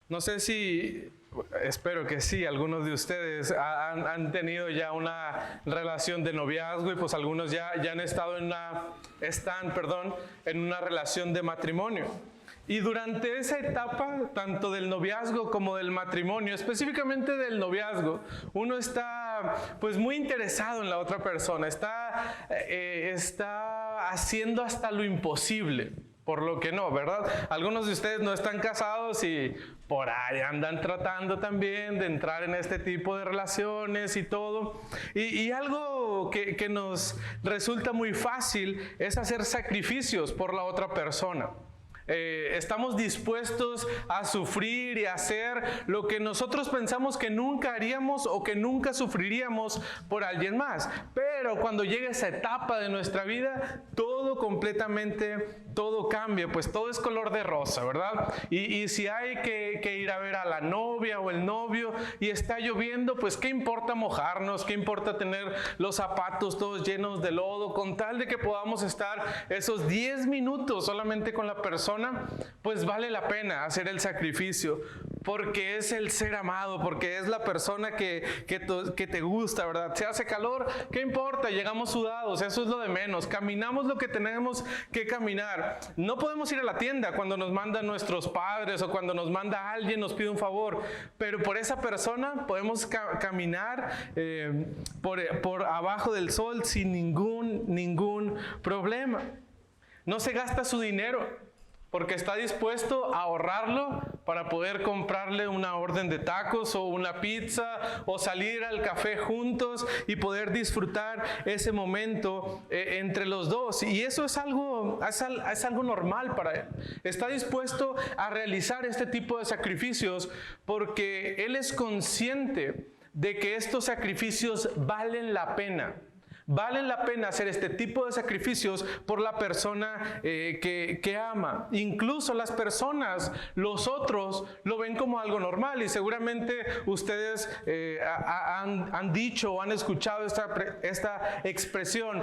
No sé si, espero que sí, algunos de ustedes han tenido ya una relación de noviazgo y pues algunos ya han estado en una relación de matrimonio. Y durante esa etapa, tanto del noviazgo como del matrimonio, específicamente del noviazgo, uno está pues muy interesado en la otra persona, está haciendo hasta lo imposible. Por lo que no, ¿verdad? Algunos de ustedes no están casados y por ahí andan tratando también de entrar en este tipo de relaciones y todo. Y algo que nos resulta muy fácil es hacer sacrificios por la otra persona. Estamos dispuestos a sufrir y a hacer lo que nosotros pensamos que nunca haríamos o que nunca sufriríamos por alguien más. Pero cuando llega esa etapa de nuestra vida, todo cambia, pues todo es color de rosa, ¿verdad? Y si hay que ir a ver a la novia o el novio y está lloviendo, pues ¿qué importa mojarnos? ¿Qué importa tener los zapatos todos llenos de lodo? Con tal de que podamos estar esos 10 minutos solamente con la persona, pues vale la pena hacer el sacrificio, porque es el ser amado, porque es la persona que te gusta, ¿verdad? Si hace calor, ¿qué importa? Llegamos sudados, eso es lo de menos. Caminamos lo que tenemos que caminar. No podemos ir a la tienda cuando nos mandan nuestros padres o cuando nos manda alguien, nos pide un favor, pero por esa persona podemos caminar por abajo del sol sin ningún problema. No se gasta su dinero, porque está dispuesto a ahorrarlo para poder comprarle una orden de tacos o una pizza o salir al café juntos y poder disfrutar ese momento entre los dos. Y eso es algo normal para él. Está dispuesto a realizar este tipo de sacrificios porque él es consciente de que estos sacrificios valen la pena. Vale la pena hacer este tipo de sacrificios por la persona que ama. Incluso las personas, los otros, lo ven como algo normal. Y seguramente ustedes han dicho o han escuchado esta expresión.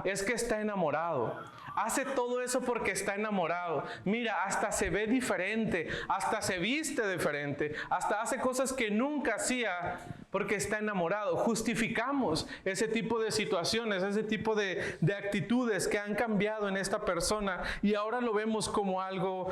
Es que está enamorado. Hace todo eso porque está enamorado. Mira, hasta se ve diferente, hasta se viste diferente, hasta hace cosas que nunca hacía porque está enamorado. Justificamos ese tipo de situaciones, ese tipo de actitudes que han cambiado en esta persona y ahora lo vemos como algo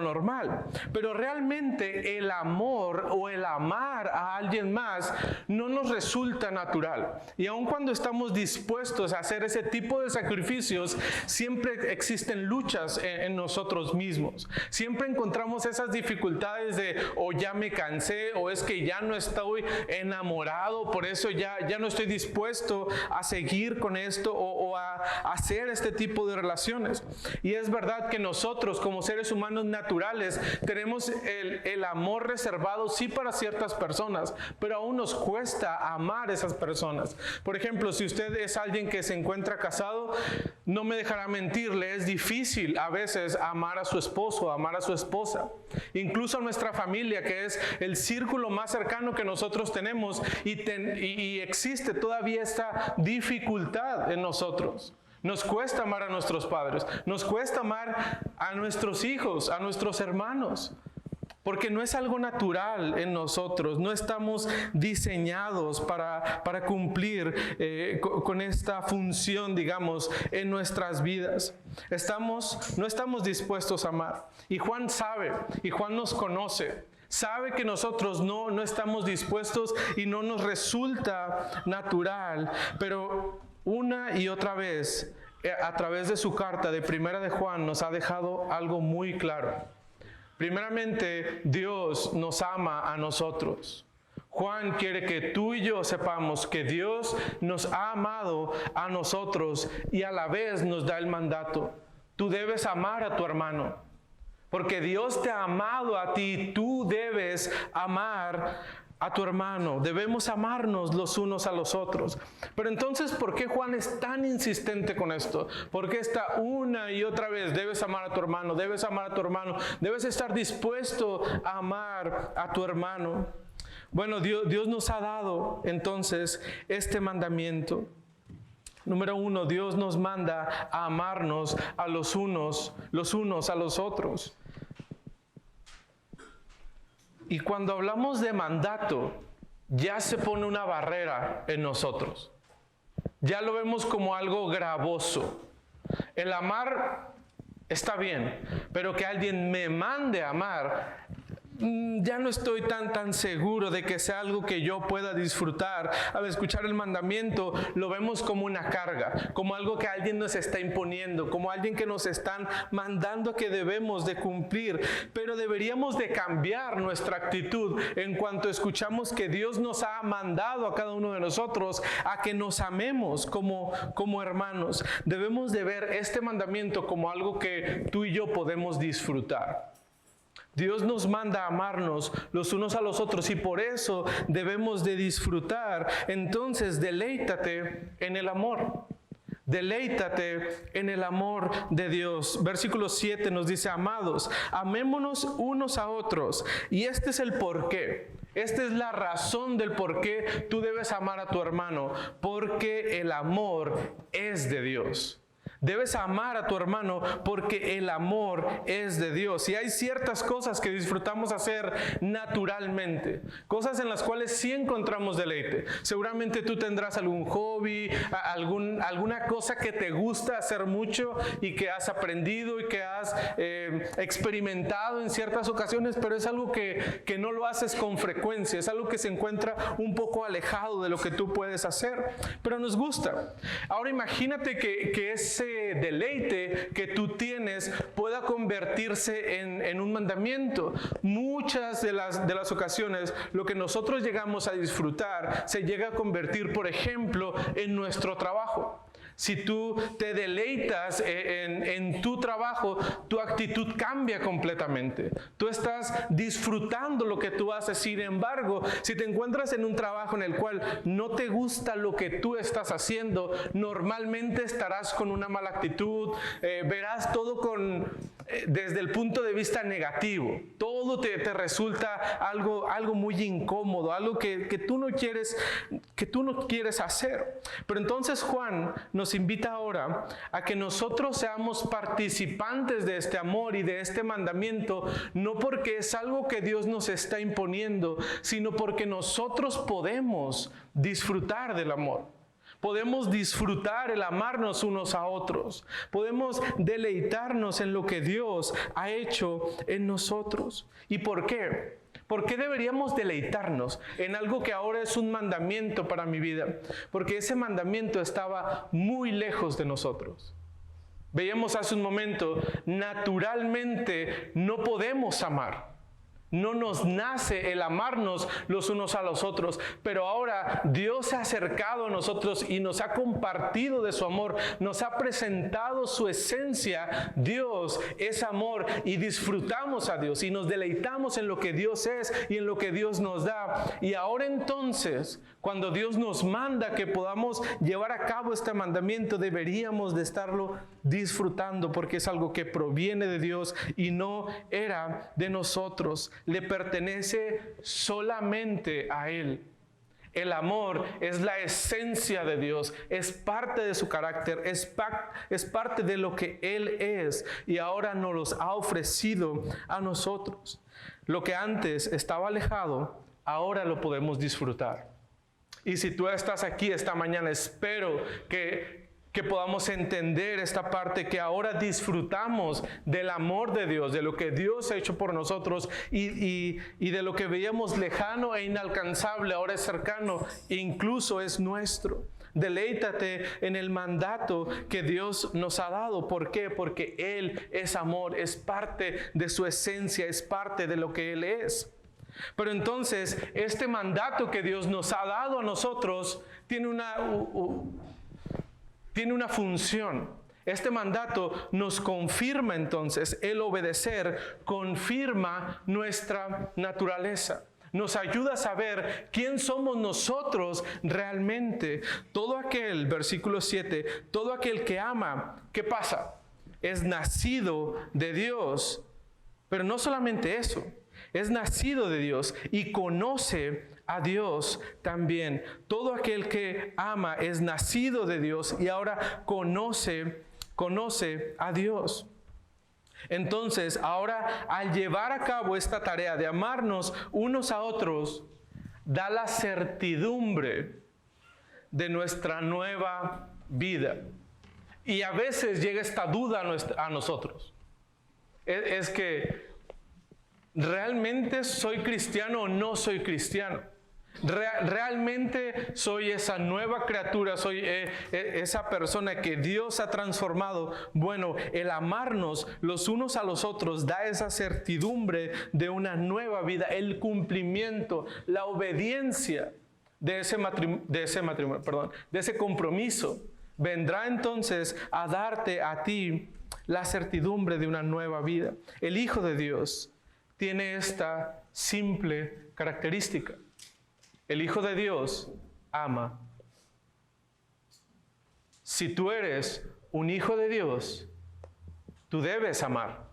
normal. Pero realmente el amor o el amar a alguien más no nos resulta natural. Y aun cuando estamos dispuestos a hacer ese tipo de sacrificios, siempre existen luchas en nosotros mismos. Siempre encontramos esas dificultades de o ya me cansé o es que ya no estoy enamorado, por eso ya no estoy dispuesto a seguir con esto o a hacer este tipo de relaciones. Y es verdad que nosotros como seres humanos naturales tenemos el amor reservado sí para ciertas personas, pero aún nos cuesta amar a esas personas. Por ejemplo, si usted es alguien que se encuentra casado, no me dejará mentirle, es difícil a veces amar a su esposo, amar a su esposa. Incluso a nuestra familia, que es el círculo más cercano que nosotros tenemos, y existe todavía esta dificultad en nosotros. Nos cuesta amar a nuestros padres, nos cuesta amar a nuestros hijos, a nuestros hermanos. Porque no es algo natural en nosotros, no estamos diseñados para cumplir con esta función, digamos, en nuestras vidas. No estamos dispuestos a amar. Y Juan sabe, y Juan nos conoce. Sabe que nosotros no estamos dispuestos y no nos resulta natural, pero una y otra vez, a través de su carta de Primera de Juan, nos ha dejado algo muy claro. Primeramente, Dios nos ama a nosotros. Juan quiere que tú y yo sepamos que Dios nos ha amado a nosotros y a la vez nos da el mandato. Tú debes amar a tu hermano, porque Dios te ha amado a ti, tú debes amar a tu hermano. Debemos amarnos los unos a los otros. Pero entonces, ¿por qué Juan es tan insistente con esto? ¿Por qué está una y otra vez? Debes amar a tu hermano, debes amar a tu hermano, debes estar dispuesto a amar a tu hermano. Bueno, Dios nos ha dado entonces este mandamiento. Número 1, Dios nos manda a amarnos a los unos a los otros. Y cuando hablamos de mandato, ya se pone una barrera en nosotros. Ya lo vemos como algo gravoso. El amar está bien, pero que alguien me mande a amar, ya no estoy tan seguro de que sea algo que yo pueda disfrutar. Al escuchar el mandamiento lo vemos como una carga, como algo que alguien nos está imponiendo, como alguien que nos están mandando que debemos de cumplir. Pero deberíamos de cambiar nuestra actitud en cuanto escuchamos que Dios nos ha mandado a cada uno de nosotros a que nos amemos como hermanos. Debemos de ver este mandamiento como algo que tú y yo podemos disfrutar. Dios nos manda a amarnos los unos a los otros y por eso debemos de disfrutar. Entonces, deleítate en el amor. Deleítate en el amor de Dios. Versículo 7 nos dice: amados, amémonos unos a otros. Y este es el porqué. Esta es la razón del por qué tú debes amar a tu hermano. Porque el amor es de Dios. Debes amar a tu hermano porque el amor es de Dios. Y hay ciertas cosas que disfrutamos hacer naturalmente, cosas en las cuales sí encontramos deleite. Seguramente tú tendrás algún hobby, alguna cosa que te gusta hacer mucho y que has aprendido y que has experimentado en ciertas ocasiones, pero es algo que no lo haces con frecuencia, es algo que se encuentra un poco alejado de lo que tú puedes hacer, pero nos gusta. Ahora imagínate que ese deleite que tú tienes pueda convertirse en un mandamiento. Muchas de las ocasiones lo que nosotros llegamos a disfrutar se llega a convertir, por ejemplo, en nuestro trabajo. Si tú te deleitas en tu trabajo, tu actitud cambia completamente. Tú estás disfrutando lo que tú haces. Sin embargo, si te encuentras en un trabajo en el cual no te gusta lo que tú estás haciendo, normalmente estarás con una mala actitud, verás todo desde el punto de vista negativo. Todo te resulta algo muy incómodo, algo que tú no quieres hacer. Pero entonces Juan nos invita ahora a que nosotros seamos participantes de este amor y de este mandamiento, no porque es algo que Dios nos está imponiendo, sino porque nosotros podemos disfrutar del amor. Podemos disfrutar el amarnos unos a otros. Podemos deleitarnos en lo que Dios ha hecho en nosotros. ¿Y por qué? ¿Por qué deberíamos deleitarnos en algo que ahora es un mandamiento para mi vida? Porque ese mandamiento estaba muy lejos de nosotros. Veíamos hace un momento, naturalmente no podemos amar. No nos nace el amarnos los unos a los otros, pero ahora Dios se ha acercado a nosotros y nos ha compartido de su amor, nos ha presentado su esencia. Dios es amor y disfrutamos a Dios y nos deleitamos en lo que Dios es y en lo que Dios nos da. Y ahora entonces, cuando Dios nos manda que podamos llevar a cabo este mandamiento, deberíamos de estarlo disfrutando porque es algo que proviene de Dios y no era de nosotros. Le pertenece solamente a Él. El amor es la esencia de Dios, es parte de su carácter, es parte de lo que Él es y ahora nos los ha ofrecido a nosotros. Lo que antes estaba alejado, ahora lo podemos disfrutar. Y si tú estás aquí esta mañana, espero que podamos entender esta parte, que ahora disfrutamos del amor de Dios, de lo que Dios ha hecho por nosotros y de lo que veíamos lejano e inalcanzable, ahora es cercano e incluso es nuestro. Deleítate en el mandato que Dios nos ha dado. ¿Por qué? Porque Él es amor, es parte de su esencia, es parte de lo que Él es. Pero entonces, este mandato que Dios nos ha dado a nosotros tiene una función. Este mandato nos confirma entonces, el obedecer confirma nuestra naturaleza. Nos ayuda a saber quién somos nosotros realmente. Todo aquel, versículo 7, todo aquel que ama, ¿qué pasa? Es nacido de Dios. Pero no solamente eso, es nacido de Dios y conoce a Dios también. Todo aquel que ama es nacido de Dios y ahora conoce a Dios. Entonces, ahora al llevar a cabo esta tarea de amarnos unos a otros, da la certidumbre de nuestra nueva vida. Y a veces llega esta duda a nosotros. Es que, ¿realmente soy cristiano o no soy cristiano? ¿Realmente soy esa nueva criatura? ¿Soy esa persona que Dios ha transformado? Bueno, el amarnos los unos a los otros da esa certidumbre de una nueva vida, el cumplimiento, la obediencia de ese compromiso. Vendrá entonces a darte a ti la certidumbre de una nueva vida. El Hijo de Dios tiene esta simple característica. El Hijo de Dios ama. Si tú eres un hijo de Dios, tú debes amar.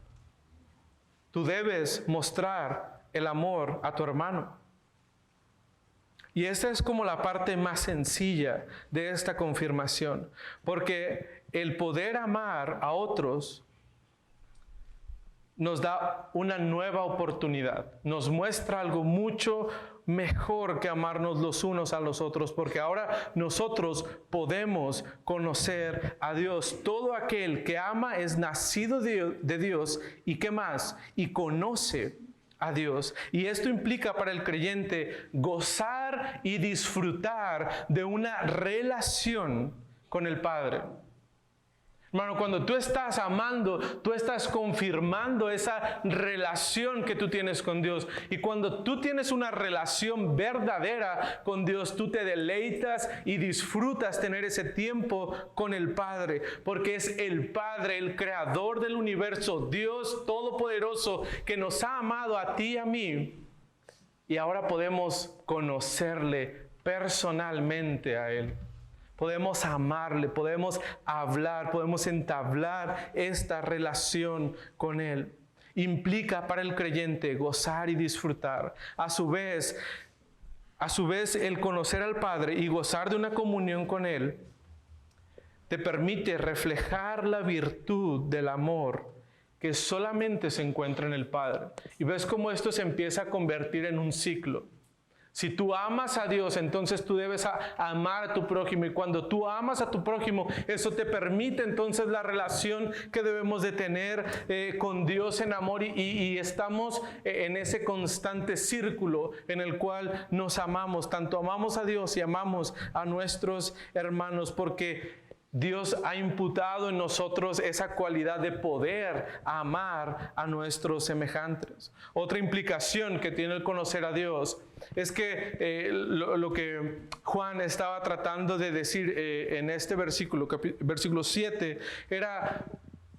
Tú debes mostrar el amor a tu hermano. Y esta es como la parte más sencilla de esta confirmación, porque el poder amar a otros nos da una nueva oportunidad, nos muestra algo mucho mejor que amarnos los unos a los otros, porque ahora nosotros podemos conocer a Dios. Todo aquel que ama es nacido de Dios, y ¿qué más? Y conoce a Dios. Y esto implica para el creyente gozar y disfrutar de una relación con el Padre. Hermano, cuando tú estás amando, tú estás confirmando esa relación que tú tienes con Dios. Y cuando tú tienes una relación verdadera con Dios, tú te deleitas y disfrutas tener ese tiempo con el Padre. Porque es el Padre, el creador del universo, Dios todopoderoso, que nos ha amado a ti y a mí. Y ahora podemos conocerle personalmente a Él. Podemos amarle, podemos hablar, podemos entablar esta relación con Él. Implica para el creyente gozar y disfrutar. A su vez, el conocer al Padre y gozar de una comunión con Él te permite reflejar la virtud del amor que solamente se encuentra en el Padre. Y ves cómo esto se empieza a convertir en un ciclo. Si tú amas a Dios, entonces tú debes amar a tu prójimo. Y cuando tú amas a tu prójimo, eso te permite entonces la relación que debemos de tener con Dios en amor. Y estamos en ese constante círculo en el cual nos amamos. Tanto amamos a Dios y amamos a nuestros hermanos, porque Dios ha imputado en nosotros esa cualidad de poder amar a nuestros semejantes. Otra implicación que tiene el conocer a Dios es que lo que Juan estaba tratando de decir en este versículo 7, era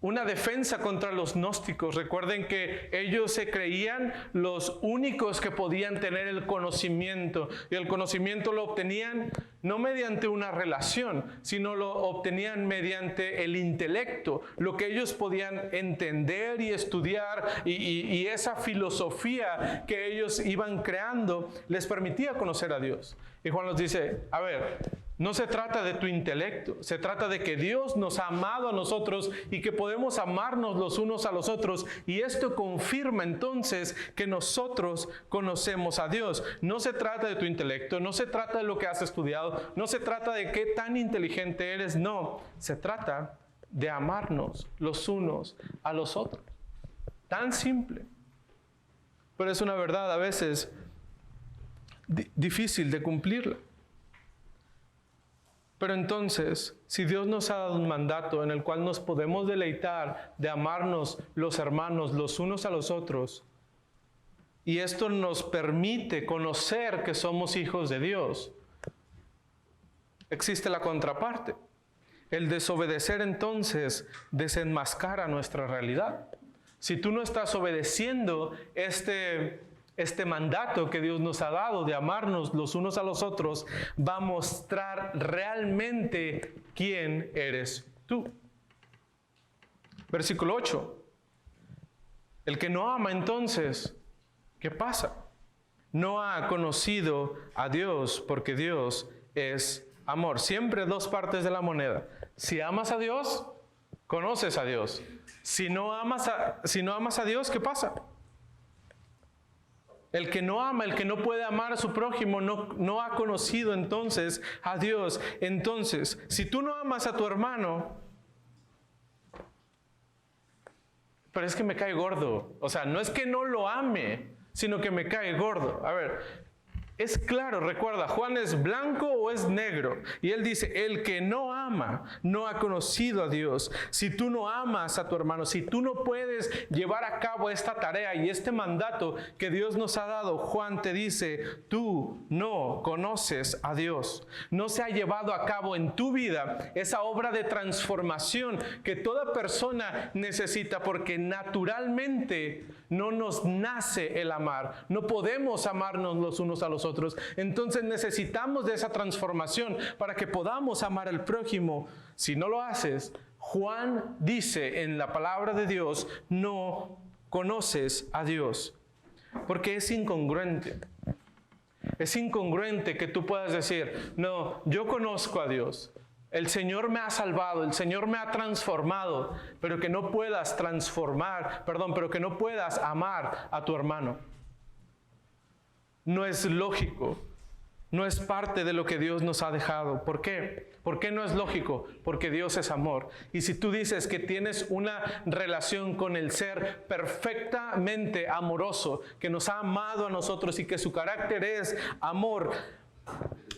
una defensa contra los gnósticos. Recuerden que ellos se creían los únicos que podían tener el conocimiento, y el conocimiento lo obtenían no mediante una relación, sino lo obtenían mediante el intelecto, lo que ellos podían entender y estudiar, y esa filosofía que ellos iban creando les permitía conocer a Dios. Y Juan nos dice, a ver, no se trata de tu intelecto, se trata de que Dios nos ha amado a nosotros y que podemos amarnos los unos a los otros, y esto confirma entonces que nosotros conocemos a Dios. No se trata de tu intelecto, no se trata de lo que has estudiado, no se trata de qué tan inteligente eres, no, se trata de amarnos los unos a los otros. Tan simple, pero es una verdad a veces difícil de cumplirla. Pero entonces, si Dios nos ha dado un mandato en el cual nos podemos deleitar de amarnos los hermanos los unos a los otros, y esto nos permite conocer que somos hijos de Dios, existe la contraparte. El desobedecer entonces desenmascara nuestra realidad. Si tú no estás obedeciendo este mandato que Dios nos ha dado de amarnos los unos a los otros, va a mostrar realmente quién eres tú. Versículo 8. El que no ama entonces, ¿qué pasa? No ha conocido a Dios, porque Dios es amor. Siempre dos partes de la moneda. Si amas a Dios, conoces a Dios. Si no amas a Dios, ¿qué pasa? El que no ama, el que no puede amar a su prójimo, no ha conocido entonces a Dios. Entonces, si tú no amas a tu hermano, pero es que me cae gordo. O sea, no es que no lo ame, sino que me cae gordo. A ver, es claro, recuerda, Juan es blanco o es negro. Y él dice, el que no ama, no ha conocido a Dios. Si tú no amas a tu hermano, si tú no puedes llevar a cabo esta tarea y este mandato que Dios nos ha dado, Juan te dice, tú no conoces a Dios. No se ha llevado a cabo en tu vida esa obra de transformación que toda persona necesita, porque naturalmente no nos nace el amar. No podemos amarnos los unos a los otros. Entonces necesitamos de esa transformación para que podamos amar al prójimo. Si no lo haces, Juan dice en la palabra de Dios, no conoces a Dios. Porque es incongruente. Es incongruente que tú puedas decir, no, yo conozco a Dios. El Señor me ha salvado, el Señor me ha transformado, pero que no puedas pero que no puedas amar a tu hermano. No es lógico, no es parte de lo que Dios nos ha dejado. ¿Por qué? ¿Por qué no es lógico? Porque Dios es amor. Y si tú dices que tienes una relación con el ser perfectamente amoroso, que nos ha amado a nosotros y que su carácter es amor,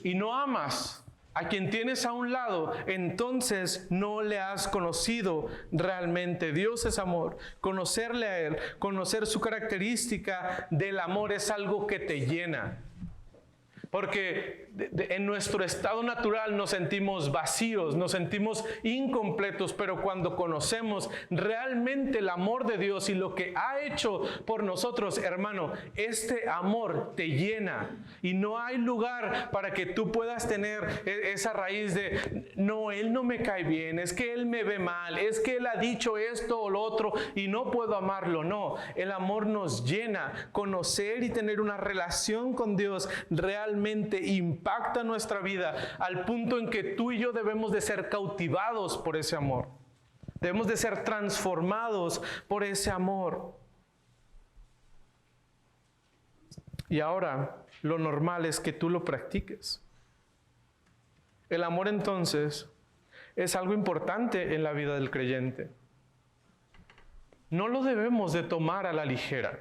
y no amas a quien tienes a un lado, entonces no le has conocido realmente. Dios es amor. Conocerle a Él, conocer su característica del amor es algo que te llena. Porque en nuestro estado natural nos sentimos vacíos, nos sentimos incompletos, pero cuando conocemos realmente el amor de Dios y lo que ha hecho por nosotros, hermano, este amor te llena. Y no hay lugar para que tú puedas tener esa raíz de, no, Él no me cae bien, es que Él me ve mal, es que Él ha dicho esto o lo otro y no puedo amarlo. No, el amor nos llena. Conocer y tener una relación con Dios realmente impacta nuestra vida al punto en que tú y yo debemos de ser cautivados por ese amor. Debemos de ser transformados por ese amor. Y ahora, lo normal es que tú lo practiques. El amor entonces es algo importante en la vida del creyente. No lo debemos de tomar a la ligera.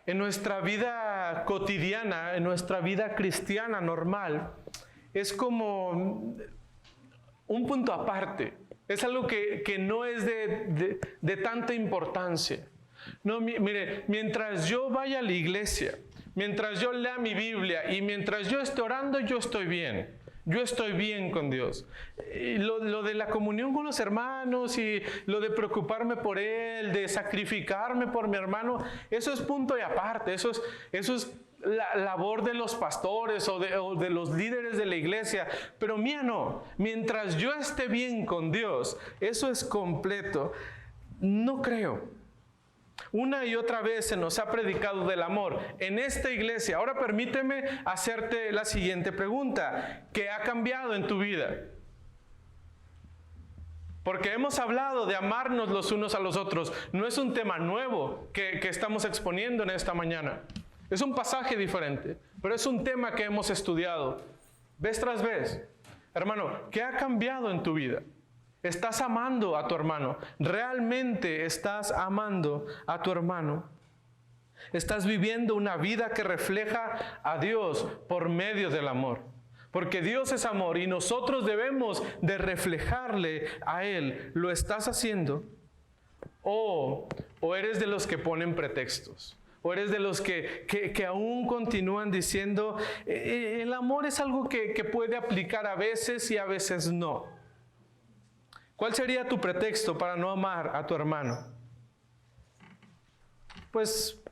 En nuestra vida cotidiana, en nuestra vida cristiana normal, es como un punto aparte. Es algo que no es de tanta importancia. No, mire, mientras yo vaya a la iglesia, mientras yo lea mi Biblia y mientras yo esté orando, yo estoy bien. Yo estoy bien con Dios. Y lo de la comunión con los hermanos y lo de preocuparme por Él, de sacrificarme por mi hermano, eso es punto y aparte. Eso es la labor de los pastores o de los líderes de la iglesia. Pero mía no. Mientras yo esté bien con Dios, eso es completo. No creo. Una y otra vez se nos ha predicado del amor en esta iglesia. Ahora permíteme hacerte la siguiente pregunta. ¿Qué ha cambiado en tu vida? Porque hemos hablado de amarnos los unos a los otros. No es un tema nuevo que estamos exponiendo en esta mañana. Es un pasaje diferente, pero es un tema que hemos estudiado vez tras vez. Hermano, ¿qué ha cambiado en tu vida? ¿Estás amando a tu hermano? ¿Realmente estás amando a tu hermano? ¿Estás viviendo una vida que refleja a Dios por medio del amor? Porque Dios es amor y nosotros debemos de reflejarle a Él. ¿Lo estás haciendo? ¿O eres de los que ponen pretextos? ¿O eres de los que aún continúan diciendo, el amor es algo que puede aplicar a veces y a veces no? ¿Cuál sería tu pretexto para no amar a tu hermano? Pues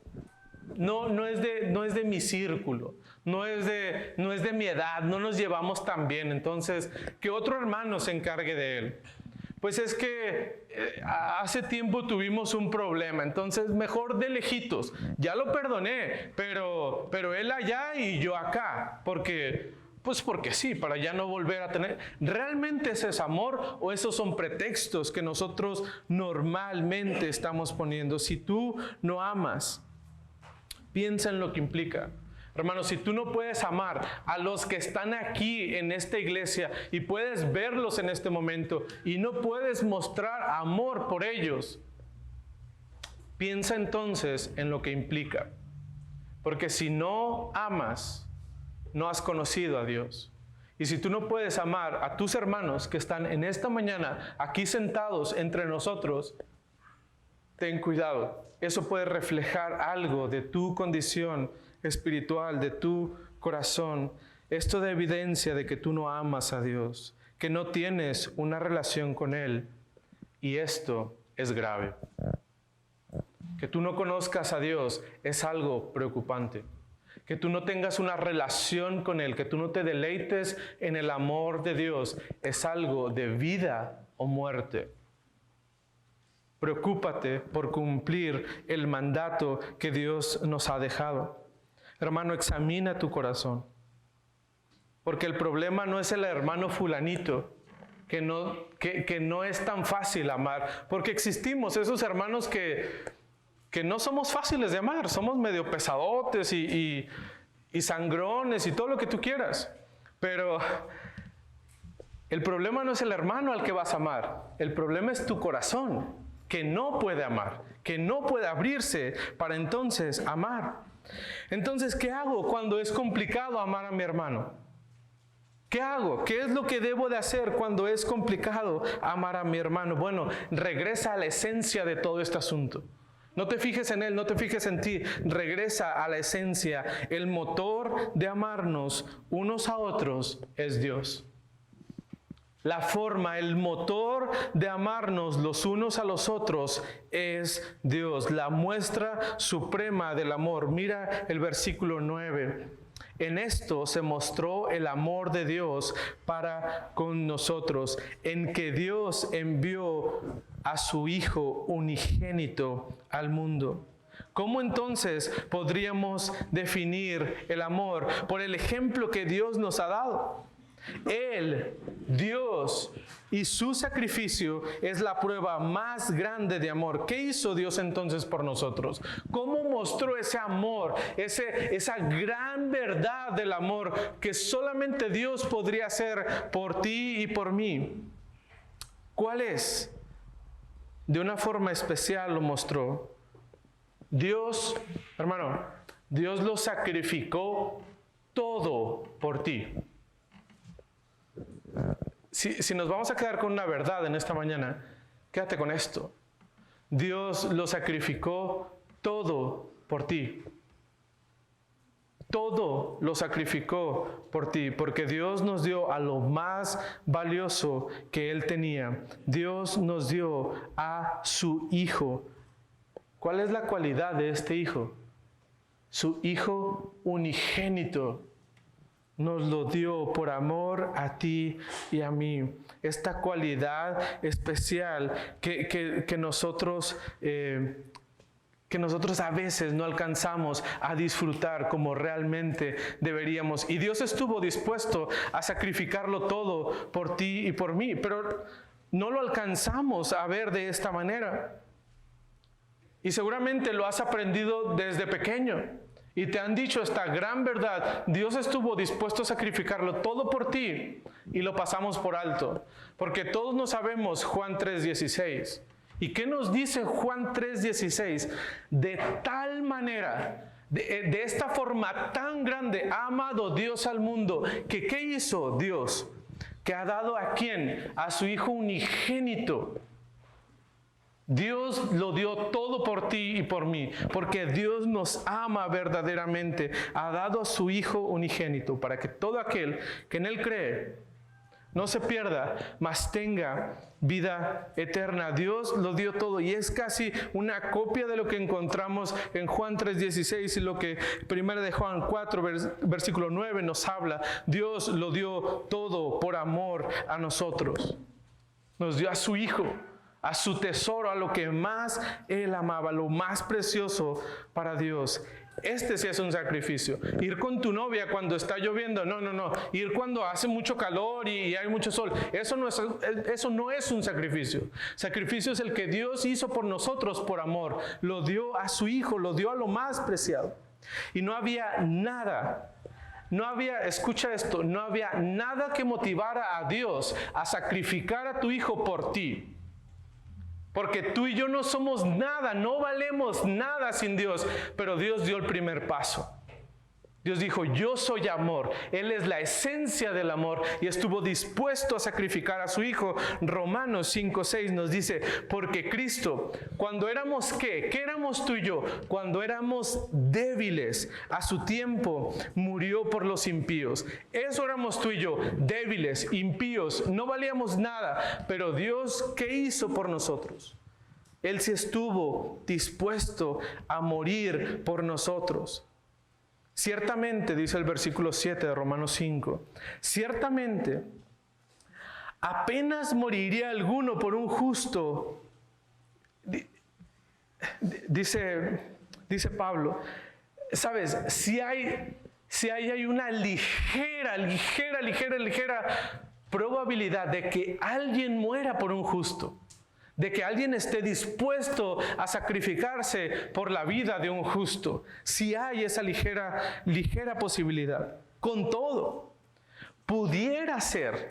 no es de mi círculo, no es de mi edad, no nos llevamos tan bien, entonces que otro hermano se encargue de él. Pues es que hace tiempo tuvimos un problema, entonces mejor de lejitos. Ya lo perdoné, pero él allá y yo acá, porque Pues porque sí, para ya no volver a tener. ¿Realmente ese es amor o esos son pretextos que nosotros normalmente estamos poniendo? Si tú no amas, piensa en lo que implica. Hermanos, si tú no puedes amar a los que están aquí en esta iglesia y puedes verlos en este momento y no puedes mostrar amor por ellos, piensa entonces en lo que implica. Porque si no amas, no has conocido a Dios. Y si tú no puedes amar a tus hermanos que están en esta mañana aquí sentados entre nosotros, ten cuidado. Eso puede reflejar algo de tu condición espiritual, de tu corazón. Esto da evidencia de que tú no amas a Dios, que no tienes una relación con Él. Y esto es grave. Que tú no conozcas a Dios es algo preocupante. Que tú no tengas una relación con Él, que tú no te deleites en el amor de Dios, es algo de vida o muerte. Preocúpate por cumplir el mandato que Dios nos ha dejado. Hermano, examina tu corazón. Porque el problema no es el hermano fulanito, que no es tan fácil amar. Porque existimos esos hermanos que no somos fáciles de amar, somos medio pesadotes y sangrones y todo lo que tú quieras. Pero el problema no es el hermano al que vas a amar, el problema es tu corazón, que no puede amar, que no puede abrirse para entonces amar. Entonces, ¿qué hago cuando es complicado amar a mi hermano? ¿Qué hago? ¿Qué es lo que debo de hacer cuando es complicado amar a mi hermano? Bueno, regresa a la esencia de todo este asunto. No te fijes en él, no te fijes en ti. Regresa a la esencia. El motor de amarnos unos a otros es Dios. La forma, el motor de amarnos los unos a los otros es Dios. La muestra suprema del amor. Mira el versículo 9. En esto se mostró el amor de Dios para con nosotros, en que Dios envió a su Hijo unigénito al mundo. ¿Cómo entonces podríamos definir el amor? Por el ejemplo que Dios nos ha dado. Él, Dios, y su sacrificio es la prueba más grande de amor. ¿Qué hizo Dios entonces por nosotros? ¿Cómo mostró ese amor, esa gran verdad del amor que solamente Dios podría hacer por ti y por mí? ¿Cuál es? De una forma especial lo mostró. Dios, hermano, Dios lo sacrificó todo por ti. Si nos vamos a quedar con una verdad en esta mañana, quédate con esto. Dios lo sacrificó todo por ti. Todo lo sacrificó por ti, porque Dios nos dio a lo más valioso que Él tenía. Dios nos dio a su Hijo. ¿Cuál es la cualidad de este Hijo? Su Hijo unigénito. Nos lo dio por amor a ti y a mí. Esta cualidad especial que nosotros a veces no alcanzamos a disfrutar como realmente deberíamos. Y Dios estuvo dispuesto a sacrificarlo todo por ti y por mí, pero no lo alcanzamos a ver de esta manera. Y seguramente lo has aprendido desde pequeño. Y te han dicho esta gran verdad. Dios estuvo dispuesto a sacrificarlo todo por ti y lo pasamos por alto. Porque todos no sabemos Juan 3:16. ¿Y qué nos dice Juan 3:16? De tal manera, de esta forma tan grande, ha amado Dios al mundo, que ¿qué hizo Dios? Que ha dado ¿a quién? A su Hijo unigénito. Dios lo dio todo por ti y por mí, porque Dios nos ama verdaderamente. Ha dado a su Hijo unigénito para que todo aquel que en Él cree no se pierda, mas tenga vida eterna. Dios lo dio todo y es casi una copia de lo que encontramos en Juan 3:16 y lo que 1 de Juan 4, versículo 9 nos habla. Dios lo dio todo por amor a nosotros. Nos dio a su Hijo, a su tesoro, a lo que más Él amaba, lo más precioso para Dios. Este sí es un sacrificio. Ir con tu novia cuando está lloviendo, no. Ir cuando hace mucho calor y hay mucho sol, eso no es un sacrificio. Sacrificio es el que Dios hizo por nosotros por amor. Lo dio a su Hijo, lo dio a lo más preciado. Y no había nada. Escucha esto, no había nada que motivara a Dios a sacrificar a tu Hijo por ti. Porque tú y yo no somos nada, no valemos nada sin Dios, pero Dios dio el primer paso. Dios dijo, yo soy amor, Él es la esencia del amor y estuvo dispuesto a sacrificar a su Hijo. Romanos 5:6 nos dice, porque Cristo, cuando éramos ¿qué éramos tú y yo? Cuando éramos débiles, a su tiempo murió por los impíos. Eso éramos tú y yo, débiles, impíos, no valíamos nada, pero Dios, ¿qué hizo por nosotros? Él sí estuvo dispuesto a morir por nosotros. Ciertamente, dice el versículo 7 de Romanos 5, ciertamente, apenas moriría alguno por un justo, dice Pablo. ¿Sabes? Si hay una ligera probabilidad de que alguien muera por un justo, de que alguien esté dispuesto a sacrificarse por la vida de un justo. Si hay esa ligera posibilidad. Con todo, pudiera ser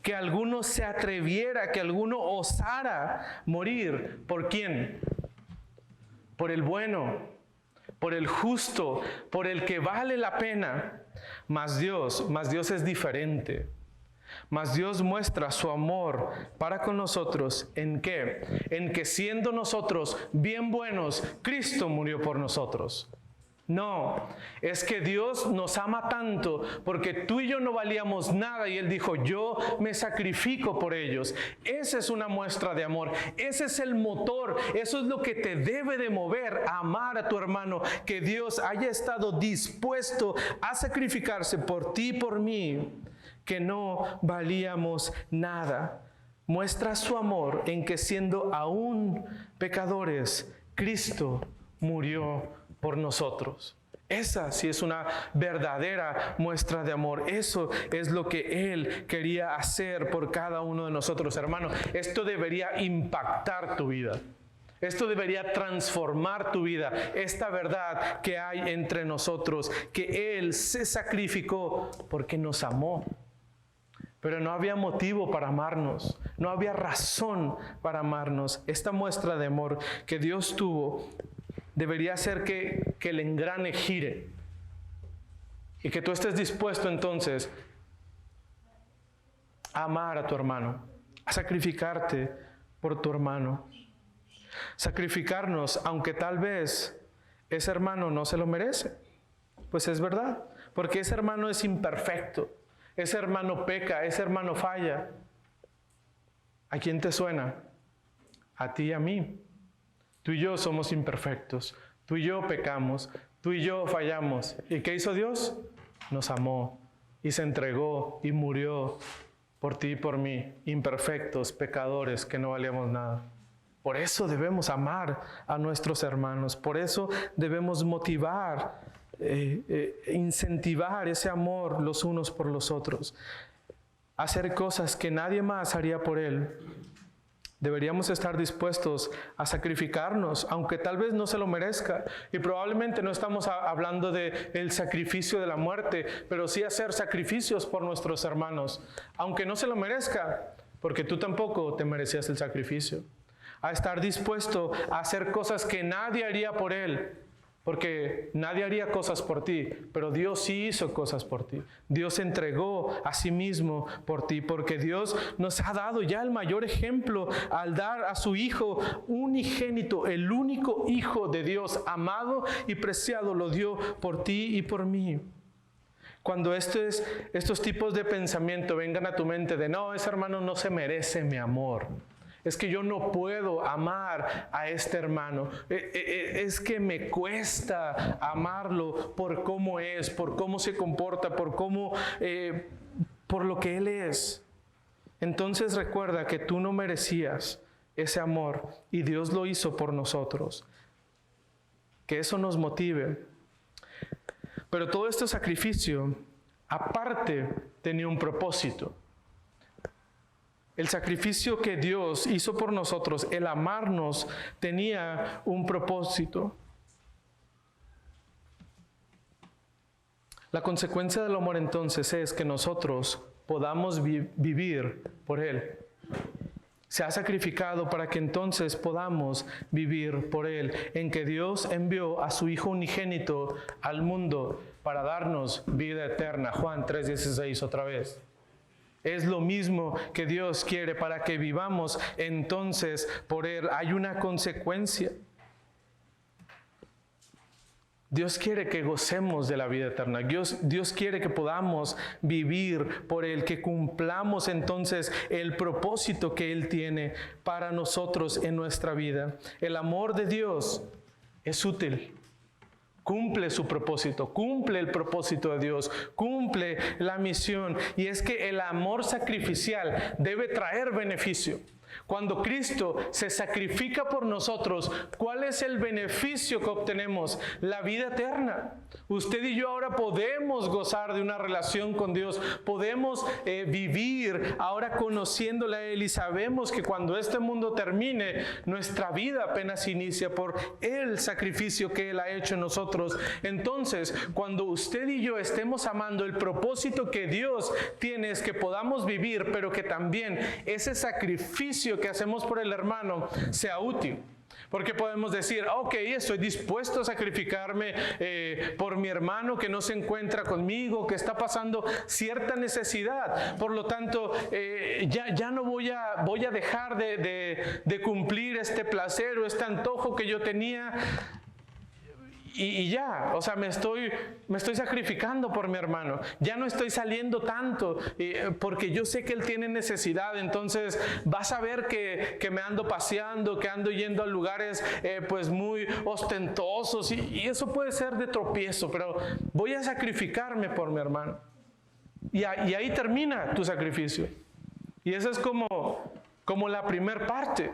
que alguno se atreviera, que alguno osara morir. ¿Por quién? Por el bueno, por el justo, por el que vale la pena. Mas Dios es diferente. Mas Dios muestra su amor para con nosotros ¿en qué? En que siendo nosotros bien buenos, Cristo murió por nosotros. No, es que Dios nos ama tanto porque tú y yo no valíamos nada y Él dijo, yo me sacrifico por ellos. Esa es una muestra de amor, ese es el motor, eso es lo que te debe de mover a amar a tu hermano, que Dios haya estado dispuesto a sacrificarse por ti y por mí, que no valíamos nada. Muestra su amor en que siendo aún pecadores, Cristo murió por nosotros. Esa sí es una verdadera muestra de amor. Eso es lo que Él quería hacer por cada uno de nosotros, hermano. Esto debería impactar tu vida. Esto debería transformar tu vida. Esta verdad que hay entre nosotros, que Él se sacrificó porque nos amó. Pero no había motivo para amarnos, no había razón para amarnos. Esta muestra de amor que Dios tuvo debería hacer que el engrane gire y que tú estés dispuesto entonces a amar a tu hermano, a sacrificarte por tu hermano. Sacrificarnos, aunque tal vez ese hermano no se lo merece. Pues es verdad, porque ese hermano es imperfecto. Ese hermano peca, ese hermano falla. ¿A quién te suena? A ti y a mí. Tú y yo somos imperfectos. Tú y yo pecamos. Tú y yo fallamos. ¿Y qué hizo Dios? Nos amó y se entregó y murió por ti y por mí, imperfectos, pecadores, que no valíamos nada. Por eso debemos amar a nuestros hermanos. Por eso debemos motivar, incentivar ese amor los unos por los otros, hacer cosas que nadie más haría por Él. Deberíamos estar dispuestos a sacrificarnos, aunque tal vez no se lo merezca, y probablemente no estamos hablando del sacrificio de la muerte, pero sí hacer sacrificios por nuestros hermanos, aunque no se lo merezca, porque tú tampoco te merecías el sacrificio. A estar dispuesto a hacer cosas que nadie haría por Él, porque nadie haría cosas por ti, pero Dios sí hizo cosas por ti. Dios se entregó a sí mismo por ti, porque Dios nos ha dado ya el mayor ejemplo al dar a su Hijo unigénito, el único Hijo de Dios, amado y preciado, lo dio por ti y por mí. Cuando estos tipos de pensamiento vengan a tu mente de no, ese hermano no se merece mi amor. Es que yo no puedo amar a este hermano. Es que me cuesta amarlo por cómo es, por cómo se comporta, por lo que Él es. Entonces recuerda que tú no merecías ese amor y Dios lo hizo por nosotros. que eso nos motive. Pero todo este sacrificio, aparte, tenía un propósito. El sacrificio que Dios hizo por nosotros, el amarnos, tenía un propósito. La consecuencia del amor entonces es que nosotros podamos vivir por Él. Se ha sacrificado para que entonces podamos vivir por Él, en que Dios envió a su Hijo unigénito al mundo para darnos vida eterna. Juan 3:16 otra vez. Es lo mismo que Dios quiere para que vivamos entonces por Él. Hay una consecuencia. Dios quiere que gocemos de la vida eterna. Dios quiere que podamos vivir por Él, que cumplamos entonces el propósito que Él tiene para nosotros en nuestra vida. El amor de Dios es útil. Cumple su propósito, cumple el propósito de Dios, cumple la misión. Y es que el amor sacrificial debe traer beneficio. Cuando Cristo se sacrifica por nosotros, ¿cuál es el beneficio que obtenemos? La vida eterna. Usted y yo ahora podemos gozar de una relación con Dios, podemos vivir ahora conociéndole a Él y sabemos que cuando este mundo termine, nuestra vida apenas inicia por el sacrificio que Él ha hecho en nosotros. Entonces, cuando usted y yo estemos amando, el propósito que Dios tiene es que podamos vivir, pero que también ese sacrificio que hacemos por el hermano sea útil. Porque podemos decir, ok, estoy dispuesto a sacrificarme por mi hermano que no se encuentra conmigo, que está pasando cierta necesidad. Por lo tanto, ya no voy a dejar de cumplir este placer o este antojo que yo tenía. Y ya, o sea, me estoy sacrificando por mi hermano. Ya no estoy saliendo tanto porque yo sé que él tiene necesidad. Entonces vas a ver que me ando paseando, que ando yendo a lugares pues muy ostentosos. Y eso puede ser de tropiezo, pero voy a sacrificarme por mi hermano. Y ahí termina tu sacrificio. Y eso es como la primer parte.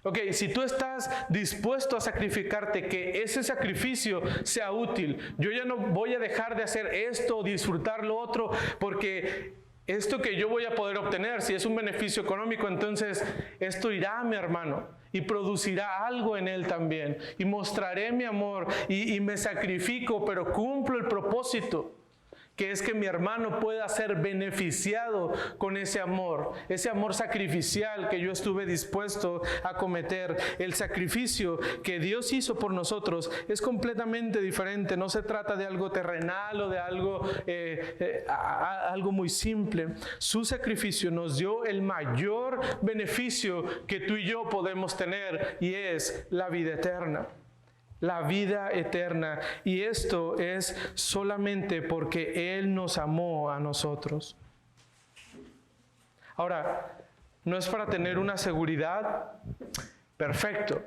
Ok, si tú estás dispuesto a sacrificarte, que ese sacrificio sea útil. Yo ya no voy a dejar de hacer esto o disfrutar lo otro, porque esto que yo voy a poder obtener, si es un beneficio económico, entonces esto irá a mi hermano y producirá algo en él también. Y mostraré mi amor y me sacrifico, pero cumplo el propósito, que es que mi hermano pueda ser beneficiado con ese amor sacrificial que yo estuve dispuesto a cometer. El sacrificio que Dios hizo por nosotros es completamente diferente. No se trata de algo terrenal o de algo muy simple. Su sacrificio nos dio el mayor beneficio que tú y yo podemos tener, y es la vida eterna. La vida eterna. Y esto es solamente porque Él nos amó a nosotros. Ahora, no es para tener una seguridad. Perfecto.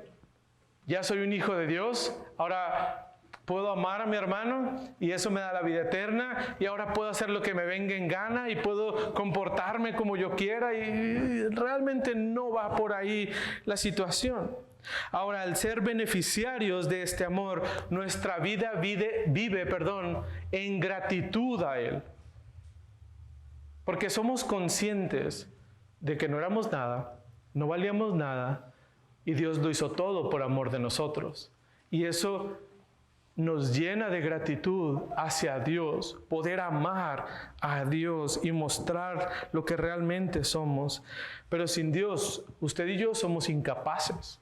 Ya soy un hijo de Dios. Ahora puedo amar a mi hermano y eso me da la vida eterna. Y ahora puedo hacer lo que me venga en gana y puedo comportarme como yo quiera. Y realmente no va por ahí la situación. Ahora, al ser beneficiarios de este amor, nuestra vida vive en gratitud a Él. Porque somos conscientes de que no éramos nada, no valíamos nada, y Dios lo hizo todo por amor de nosotros. Y eso nos llena de gratitud hacia Dios, poder amar a Dios y mostrar lo que realmente somos. Pero sin Dios, usted y yo somos incapaces.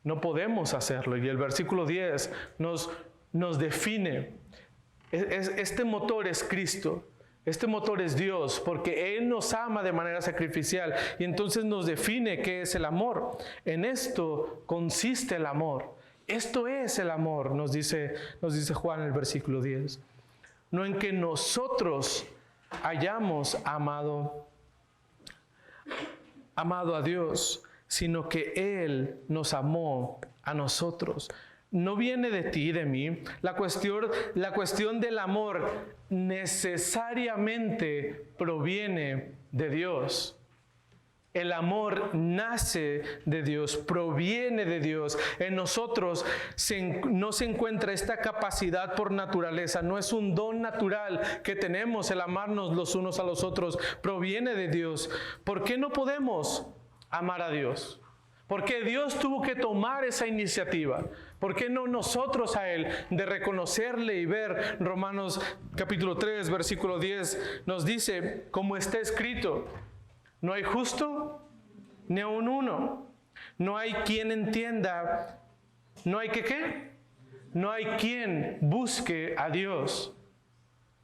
No podemos hacerlo. Y el versículo 10 nos define. Este motor es Cristo. Este motor es Dios, porque Él nos ama de manera sacrificial. Y entonces nos define qué es el amor. En esto consiste el amor. Esto es el amor, nos dice Juan en el versículo 10. No en que nosotros hayamos amado a Dios, sino que Él nos amó a nosotros. No viene de ti y de mí. La cuestión del amor necesariamente proviene de Dios. El amor nace de Dios, proviene de Dios. En nosotros no se encuentra esta capacidad por naturaleza, no es un don natural que tenemos el amarnos los unos a los otros, proviene de Dios. ¿Por qué no podemos amar a Dios? ¿Por qué Dios tuvo que tomar esa iniciativa? ¿Por qué no nosotros a Él de reconocerle y ver? Romanos capítulo 3, versículo 10 nos dice, como está escrito, no hay justo ni aun uno. No hay quien entienda. No hay ¿qué? No hay quien busque a Dios.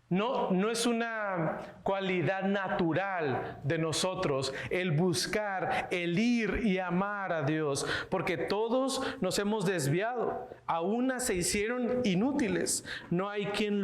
No es una cualidad natural de nosotros el buscar, el ir y amar a Dios, porque todos nos hemos desviado, a unas se hicieron inútiles. No hay quien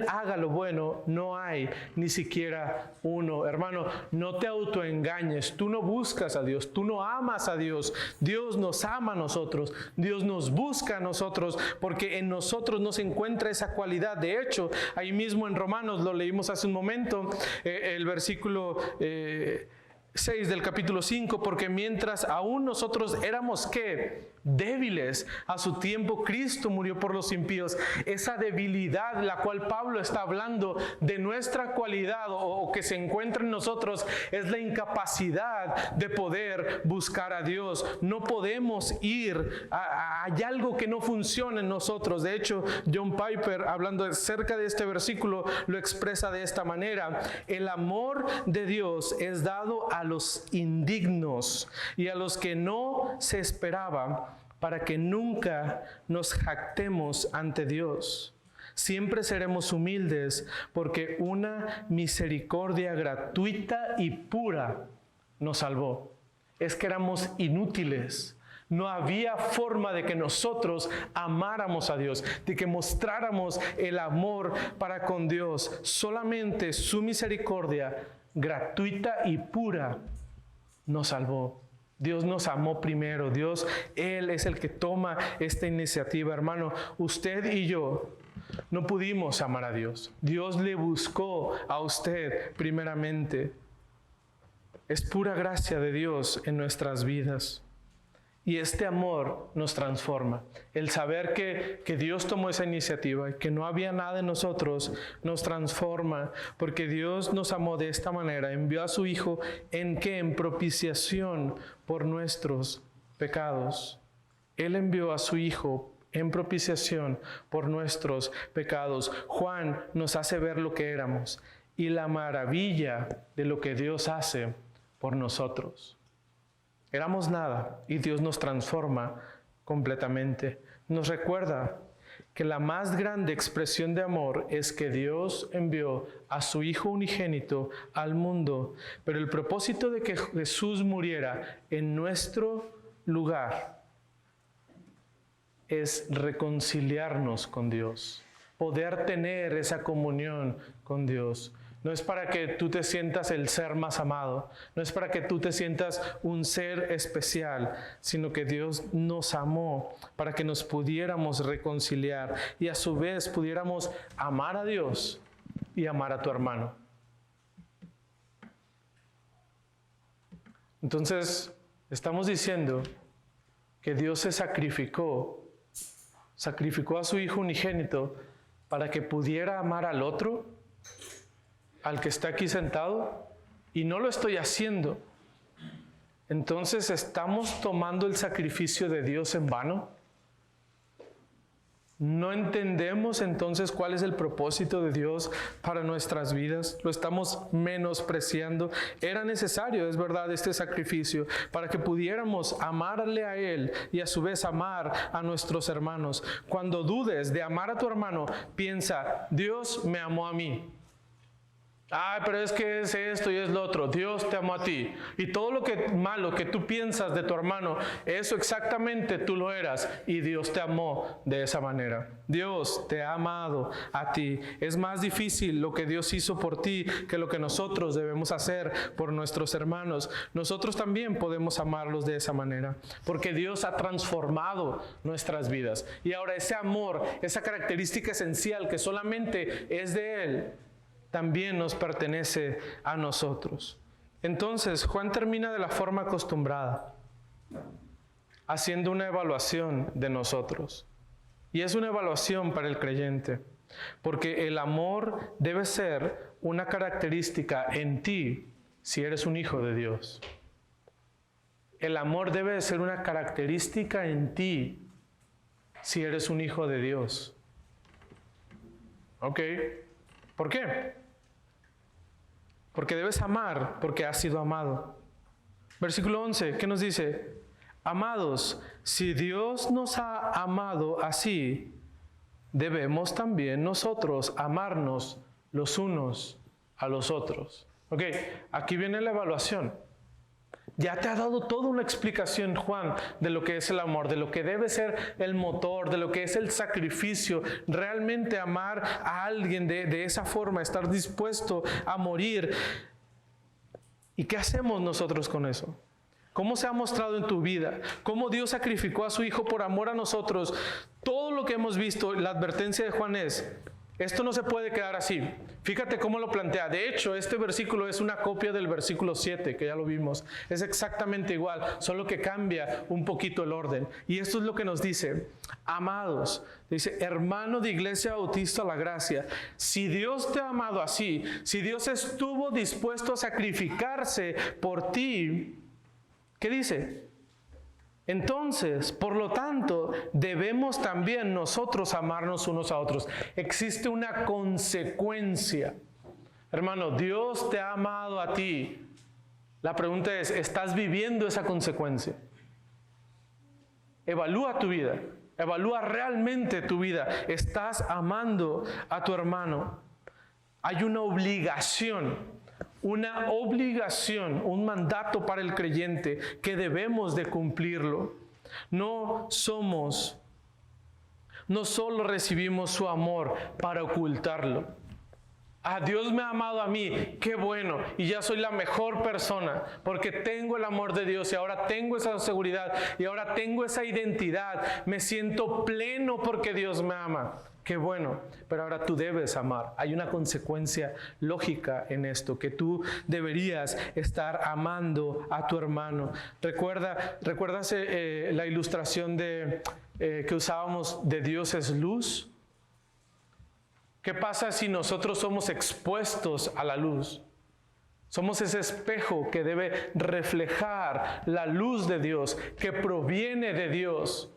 haga lo bueno, no hay ni siquiera uno. Hermano, no te autoengañes, tú no buscas a Dios, tú no amas a Dios. Dios nos ama a nosotros, Dios nos busca a nosotros, porque en nosotros no se encuentra esa cualidad. De hecho, ahí mismo en Romanos, lo leímos hace un momento, el versículo 6 del capítulo 5, porque mientras aún nosotros éramos ¿qué? Débiles, a su tiempo Cristo murió por los impíos. Esa debilidad, la cual Pablo está hablando de nuestra cualidad o que se encuentra en nosotros, es la incapacidad de poder buscar a Dios. No podemos ir, hay algo que no funciona en nosotros. De hecho, John Piper, hablando acerca de este versículo, lo expresa de esta manera: el amor de Dios es dado a los indignos y a los que no se esperaba, para que nunca nos jactemos ante Dios. Siempre seremos humildes, porque una misericordia gratuita y pura nos salvó. Es que éramos inútiles. No había forma de que nosotros amáramos a Dios, de que mostráramos el amor para con Dios. Solamente su misericordia gratuita y pura nos salvó. Dios nos amó primero. Dios, Él es el que toma esta iniciativa. Hermano, usted y yo no pudimos amar a Dios. Dios le buscó a usted primeramente. Es pura gracia de Dios en nuestras vidas. Y este amor nos transforma. El saber que Dios tomó esa iniciativa y que no había nada en nosotros nos transforma, porque Dios nos amó de esta manera. Envió a su Hijo en ¿qué? En propiciación por nuestros pecados. Él envió a su Hijo en propiciación por nuestros pecados. Juan nos hace ver lo que éramos y la maravilla de lo que Dios hace por nosotros. Éramos nada y Dios nos transforma completamente. Nos recuerda que la más grande expresión de amor es que Dios envió a su Hijo unigénito al mundo, pero el propósito de que Jesús muriera en nuestro lugar es reconciliarnos con Dios, poder tener esa comunión con Dios. No es para que tú te sientas el ser más amado, no es para que tú te sientas un ser especial, sino que Dios nos amó para que nos pudiéramos reconciliar y a su vez pudiéramos amar a Dios y amar a tu hermano. Entonces, estamos diciendo que Dios se sacrificó a su Hijo unigénito para que pudiera amar al otro, al que está aquí sentado, y no lo estoy haciendo. Entonces, ¿estamos tomando el sacrificio de Dios en vano? ¿No entendemos entonces cuál es el propósito de Dios para nuestras vidas? ¿Lo estamos menospreciando? Era necesario, es verdad, este sacrificio para que pudiéramos amarle a Él y a su vez amar a nuestros hermanos. Cuando dudes de amar a tu hermano, piensa: Dios me amó a mí. Pero es que es esto y es lo otro. Dios te amó a ti. Y todo lo malo que tú piensas de tu hermano, eso exactamente tú lo eras. Y Dios te amó de esa manera. Dios te ha amado a ti. Es más difícil lo que Dios hizo por ti que lo que nosotros debemos hacer por nuestros hermanos. Nosotros también podemos amarlos de esa manera, porque Dios ha transformado nuestras vidas. Y ahora ese amor, esa característica esencial que solamente es de Él, también nos pertenece a nosotros. Entonces, Juan termina de la forma acostumbrada, haciendo una evaluación de nosotros. Y es una evaluación para el creyente, porque el amor debe ser una característica en ti si eres un hijo de Dios. El amor debe de ser una característica en ti si eres un hijo de Dios. ¿Ok? ¿Por qué? Porque debes amar porque has sido amado. Versículo 11, ¿qué nos dice? Amados, si Dios nos ha amado así, debemos también nosotros amarnos los unos a los otros. Ok, aquí viene la evaluación. Ya te ha dado toda una explicación, Juan, de lo que es el amor, de lo que debe ser el motor, de lo que es el sacrificio. Realmente amar a alguien de esa forma, estar dispuesto a morir. ¿Y qué hacemos nosotros con eso? ¿Cómo se ha mostrado en tu vida? ¿Cómo Dios sacrificó a su Hijo por amor a nosotros? Todo lo que hemos visto, la advertencia de Juan es, esto no se puede quedar así. Fíjate cómo lo plantea. De hecho, este versículo es una copia del versículo 7, que ya lo vimos. Es exactamente igual, solo que cambia un poquito el orden. Y esto es lo que nos dice. Amados, dice, hermano de Iglesia Bautista La Gracia, si Dios te ha amado así, si Dios estuvo dispuesto a sacrificarse por ti, ¿qué dice? Entonces, por lo tanto, debemos también nosotros amarnos unos a otros. Existe una consecuencia. Hermano, Dios te ha amado a ti. La pregunta es, ¿estás viviendo esa consecuencia? Evalúa tu vida. Evalúa realmente tu vida. ¿Estás amando a tu hermano? Hay una obligación. Un mandato para el creyente que debemos de cumplirlo. No solo recibimos su amor para ocultarlo. Dios me ha amado a mí, qué bueno, y ya soy la mejor persona porque tengo el amor de Dios y ahora tengo esa seguridad y ahora tengo esa identidad. Me siento pleno porque Dios me ama. Qué bueno, pero ahora tú debes amar. Hay una consecuencia lógica en esto, que tú deberías estar amando a tu hermano. ¿Recuerdas la ilustración que usábamos de Dios es luz? ¿Qué pasa si nosotros somos expuestos a la luz? Somos ese espejo que debe reflejar la luz de Dios, que proviene de Dios.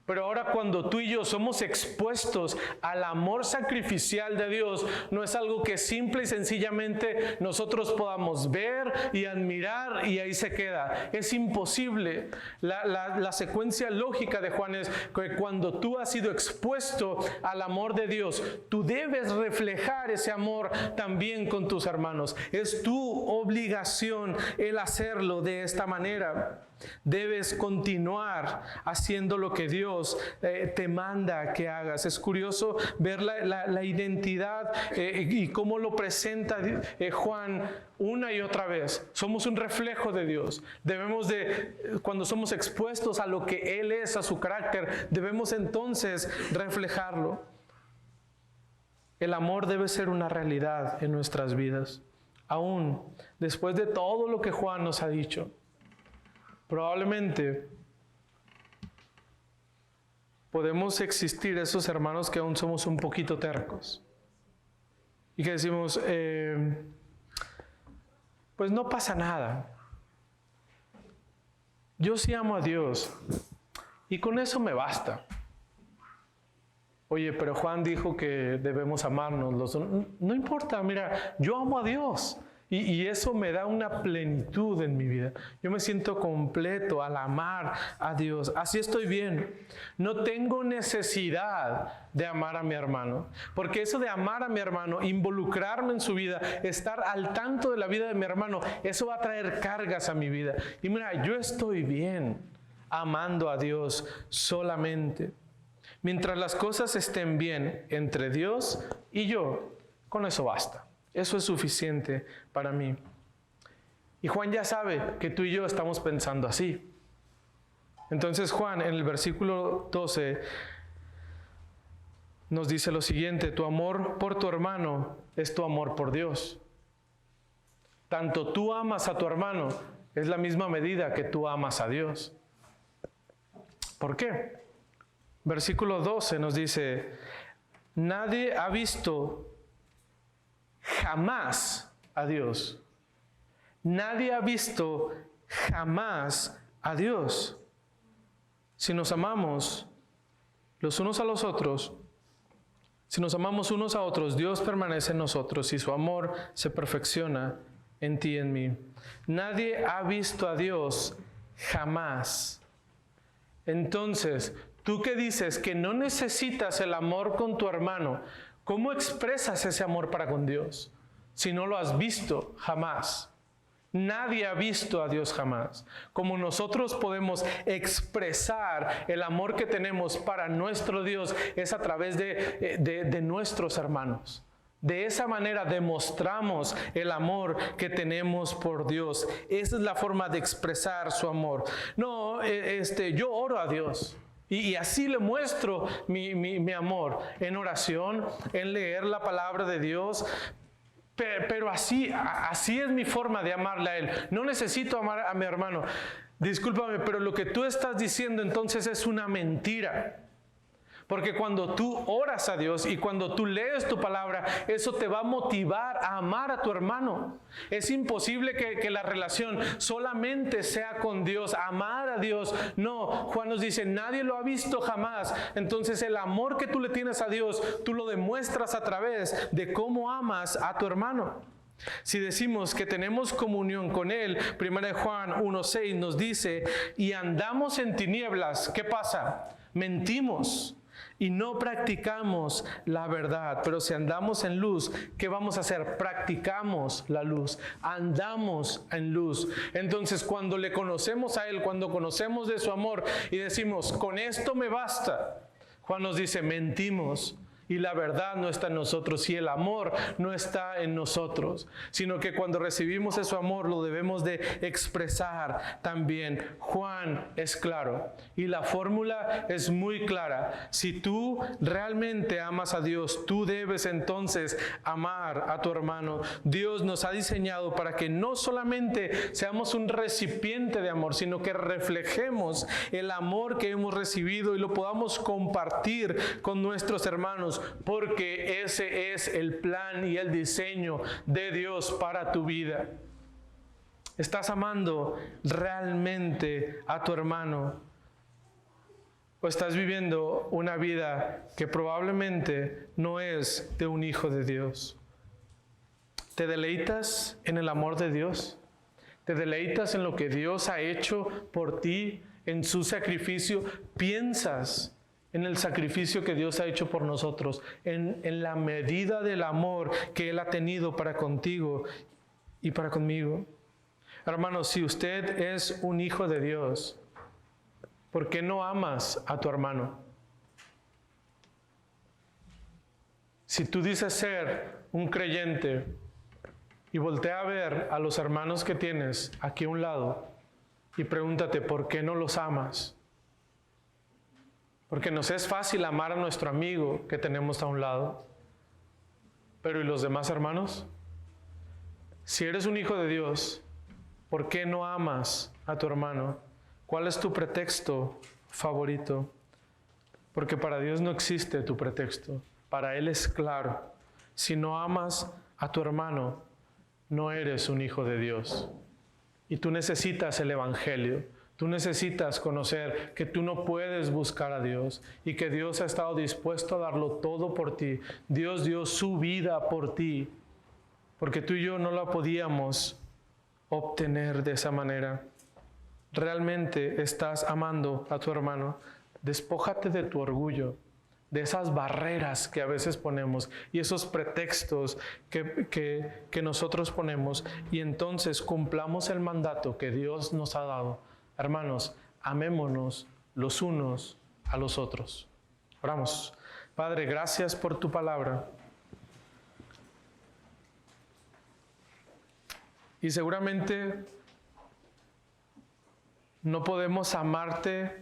Pero ahora cuando tú y yo somos expuestos al amor sacrificial de Dios, no es algo que simple y sencillamente nosotros podamos ver y admirar y ahí se queda. Es imposible. La secuencia lógica de Juan es que cuando tú has sido expuesto al amor de Dios, tú debes reflejar ese amor también con tus hermanos. Es tu obligación el hacerlo de esta manera. Debes continuar haciendo lo que Dios te manda que hagas. Es curioso ver la identidad y cómo lo presenta Juan una y otra vez. Somos un reflejo de Dios. Debemos cuando somos expuestos a lo que Él es, a su carácter, debemos entonces reflejarlo. El amor debe ser una realidad en nuestras vidas. Aún después de todo lo que Juan nos ha dicho. Probablemente podemos existir esos hermanos que aún somos un poquito tercos y que decimos, pues no pasa nada. Yo sí amo a Dios y con eso me basta. Oye, pero Juan dijo que debemos amarnos. No importa, mira, yo amo a Dios. Y eso me da una plenitud en mi vida. Yo me siento completo al amar a Dios. Así estoy bien. No tengo necesidad de amar a mi hermano. Porque eso de amar a mi hermano, involucrarme en su vida, estar al tanto de la vida de mi hermano, eso va a traer cargas a mi vida. Y mira, yo estoy bien amando a Dios solamente. Mientras las cosas estén bien entre Dios y yo, con eso basta. Eso es suficiente para mí. Y Juan ya sabe que tú y yo estamos pensando así. Entonces Juan en el versículo 12 nos dice lo siguiente: tu amor por tu hermano es tu amor por Dios. tanto tú amas a tu hermano, es la misma medida que tú amas a Dios. ¿Por qué? Versículo 12 nos dice, nadie ha visto jamás a Dios. Nadie ha visto jamás a Dios. Si nos amamos los unos a los otros, si nos amamos unos a otros, Dios permanece en nosotros y su amor se perfecciona en ti y en mí. Nadie ha visto a Dios jamás. Entonces, tú que dices que no necesitas el amor con tu hermano, ¿cómo expresas ese amor para con Dios si no lo has visto jamás? Nadie ha visto a Dios jamás. Como nosotros podemos expresar el amor que tenemos para nuestro Dios es a través de nuestros hermanos. De esa manera demostramos el amor que tenemos por Dios. Esa es la forma de expresar su amor. No, yo oro a Dios. Y así le muestro mi amor en oración, en leer la palabra de Dios. Pero así es mi forma de amarle a Él. No necesito amar a mi hermano. Discúlpame, pero lo que tú estás diciendo entonces es una mentira. Porque cuando tú oras a Dios y cuando tú lees tu palabra, eso te va a motivar a amar a tu hermano. Es imposible que la relación solamente sea con Dios, amar a Dios. No, Juan nos dice, nadie lo ha visto jamás. Entonces el amor que tú le tienes a Dios, tú lo demuestras a través de cómo amas a tu hermano. Si decimos que tenemos comunión con Él, 1 Juan 1:6 nos dice, y andamos en tinieblas, ¿qué pasa? Mentimos y no practicamos la verdad. Pero si andamos en luz, ¿qué vamos a hacer? Practicamos la luz, andamos en luz. Entonces, cuando le conocemos a Él, cuando conocemos de su amor y decimos, con esto me basta, Juan nos dice, mentimos. Y la verdad no está en nosotros y el amor no está en nosotros, sino que cuando recibimos ese amor lo debemos de expresar también. Juan es claro y la fórmula es muy clara. Si tú realmente amas a Dios, tú debes entonces amar a tu hermano. Dios nos ha diseñado para que no solamente seamos un recipiente de amor, sino que reflejemos el amor que hemos recibido y lo podamos compartir con nuestros hermanos. Porque ese es el plan y el diseño de Dios para tu vida. ¿Estás amando realmente a tu hermano? ¿O estás viviendo una vida que probablemente no es de un hijo de Dios? ¿Te deleitas en el amor de Dios? ¿Te deleitas en lo que Dios ha hecho por ti, en su sacrificio? ¿Piensas en el sacrificio que Dios ha hecho por nosotros, en la medida del amor que Él ha tenido para contigo y para conmigo? Hermanos, si usted es un hijo de Dios, ¿por qué no amas a tu hermano? Si tú dices ser un creyente y voltea a ver a los hermanos que tienes aquí a un lado y pregúntate, ¿por qué no los amas? Porque nos es fácil amar a nuestro amigo que tenemos a un lado. Pero ¿y los demás hermanos? Si eres un hijo de Dios, ¿por qué no amas a tu hermano? ¿Cuál es tu pretexto favorito? Porque para Dios no existe tu pretexto. Para Él es claro. Si no amas a tu hermano, no eres un hijo de Dios. Y tú necesitas el Evangelio. Tú necesitas conocer que tú no puedes buscar a Dios y que Dios ha estado dispuesto a darlo todo por ti. Dios dio su vida por ti, porque tú y yo no la podíamos obtener de esa manera. ¿Realmente estás amando a tu hermano? Despójate de tu orgullo, de esas barreras que a veces ponemos y esos pretextos que nosotros ponemos, y entonces cumplamos el mandato que Dios nos ha dado. Hermanos, amémonos los unos a los otros. Oramos. Padre, gracias por tu palabra. Y seguramente no podemos amarte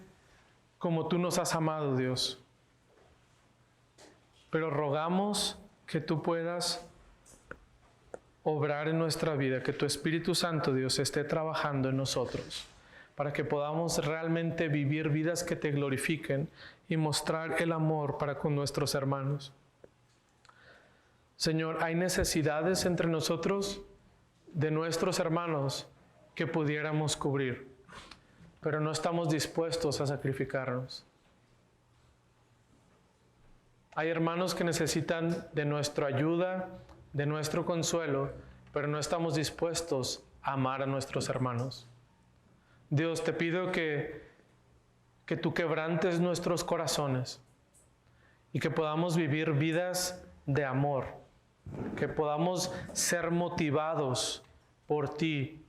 como tú nos has amado, Dios. Pero rogamos que tú puedas obrar en nuestra vida, que tu Espíritu Santo, Dios, esté trabajando en nosotros, para que podamos realmente vivir vidas que te glorifiquen y mostrar el amor para con nuestros hermanos. Señor, hay necesidades entre nosotros de nuestros hermanos que pudiéramos cubrir, pero no estamos dispuestos a sacrificarnos. Hay hermanos que necesitan de nuestra ayuda, de nuestro consuelo, pero no estamos dispuestos a amar a nuestros hermanos. Dios, te pido que tú quebrantes nuestros corazones y que podamos vivir vidas de amor, que podamos ser motivados por ti,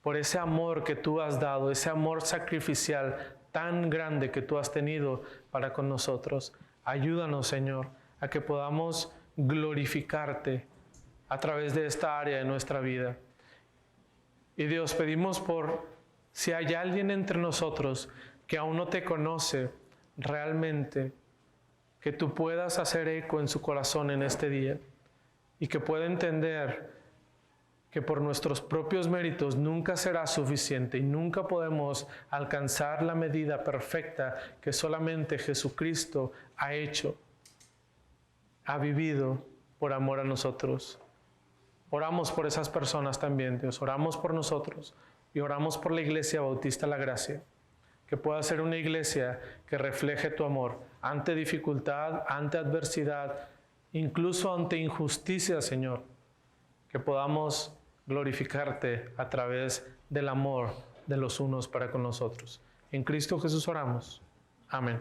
por ese amor que tú has dado, ese amor sacrificial tan grande que tú has tenido para con nosotros. Ayúdanos, Señor, a que podamos glorificarte a través de esta área de nuestra vida. Y Dios, pedimos por si hay alguien entre nosotros que aún no te conoce realmente, que tú puedas hacer eco en su corazón en este día y que pueda entender que por nuestros propios méritos nunca será suficiente y nunca podemos alcanzar la medida perfecta que solamente Jesucristo ha hecho, ha vivido por amor a nosotros. Oramos por esas personas también, Dios. Oramos por nosotros y oramos por la Iglesia Bautista La Gracia, que pueda ser una iglesia que refleje tu amor ante dificultad, ante adversidad, incluso ante injusticia, Señor. Que podamos glorificarte a través del amor de los unos para con nosotros. En Cristo Jesús oramos. Amén.